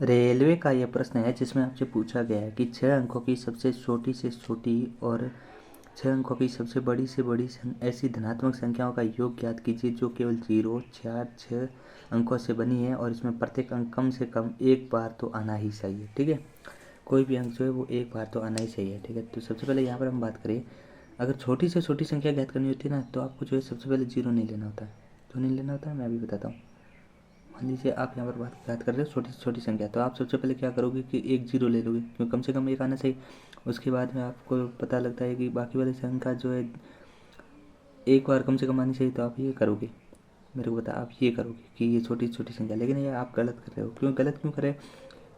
Railway का यह प्रश्न है जिसमें आपसे पूछा गया है कि 6 अंकों की सबसे छोटी से छोटी और 6 अंकों की सबसे बड़ी से बड़ी ऐसी धनात्मक संख्याओं का योग ज्ञात कीजिए जो केवल 0, 4, 6 अंकों से बनी है और इसमें प्रत्येक अंक कम से कम एक बार तो आना ही चाहिए। ठीक है, कोई भी अंक जो है वो एक बार तो आना ही चाहिए। ठीक है, तो सबसे पहले यहाँ पर हम बात करें, अगर छोटी से छोटी संख्या ज्ञात करनी होती है ना, तो आपको जो है सबसे पहले 0 नहीं लेना होता है। क्यों नहीं लेना होता है मैं अभी बताता हूँ। मान लीजिए आप यहाँ पर बात कर रहे हो छोटी से छोटी संख्या, तो आप सबसे पहले क्या करोगे कि एक 0 ले लोगे, क्योंकि कम से कम एक आना चाहिए। उसके बाद में आपको पता लगता है कि बाकी वाली संख्या जो है एक बार कम से कम आनी चाहिए, तो आप ये करोगे, मेरे को बता, आप ये करोगे कि ये छोटी छोटी संख्या। लेकिन ये आप गलत कर रहे हो। क्यों गलत क्यों कर रहे हो?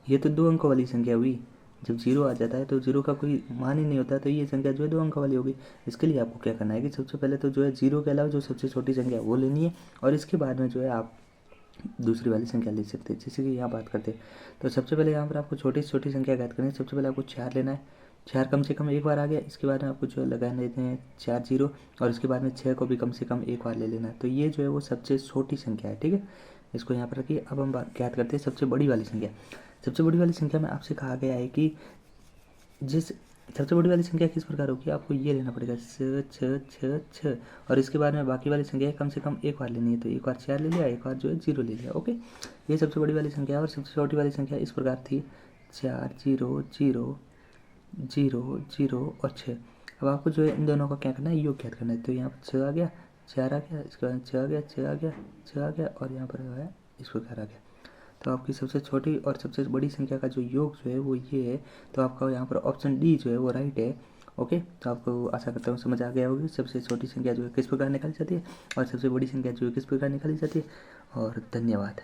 ये तो 2 अंकों वाली संख्या हुई। जब 0 आ जाता है तो 0 का कोई मान ही नहीं होता, तो ये संख्या जो है 2 अंकों वाली होगी। इसके लिए आपको क्या करना है कि सबसे पहले तो जो है 0 के अलावा जो सबसे छोटी संख्या वो लेनी है, और इसके बाद में जो है आप दूसरी वाली संख्या ले सकते हैं। जैसे कि यहाँ बात करते हैं, तो सबसे पहले यहाँ पर आपको छोटी से छोटी संख्या ज्ञात करनी है। सबसे पहले आपको 4 लेना है। 4 कम से कम एक बार आ गया, इसके बाद में आपको जो है लगाने देते हैं 4 0, और इसके बाद में 6 को भी कम से कम एक बार ले लेना है। तो ये जो है वो सबसे छोटी संख्या है। ठीक है, इसको यहाँ पर रखिए। अब हम ज्ञात करते हैं सबसे बड़ी वाली संख्या। सबसे बड़ी वाली संख्या में आपसे कहा गया है कि जिस सबसे बड़ी वाली संख्या किस प्रकार होगी, आपको ये लेना पड़ेगा 6 6 6 6, और इसके बाद में बाकी वाली संख्या कम से कम एक बार लेनी है। तो एक बार 4 ले लिया, एक बार जो है 0 ले लिया। ओके, ये सबसे बड़ी वाली संख्या है। और सबसे छोटी वाली संख्या इस प्रकार थी 4 0 0 0 0 और 6। अब आपको जो है इन दोनों का क्या करना है, योग ज्ञात करना है। तो यहाँ पर 6 आ गया, 4 आ गया, इसके बाद 6 आ गया, 6 आ गया, 6 आ गया, और यहाँ पर जो है इस प्रकार आ गया। तो आपकी सबसे छोटी और सबसे बड़ी संख्या का जो योग जो है वो ये है। तो आपका यहाँ पर ऑप्शन डी जो है वो राइट है। ओके, तो आपको आशा करता हूँ समझ आ गया होगी सबसे छोटी संख्या जो है किस प्रकार निकाली जाती है और सबसे बड़ी संख्या जो है किस प्रकार निकाली जाती है। और धन्यवाद।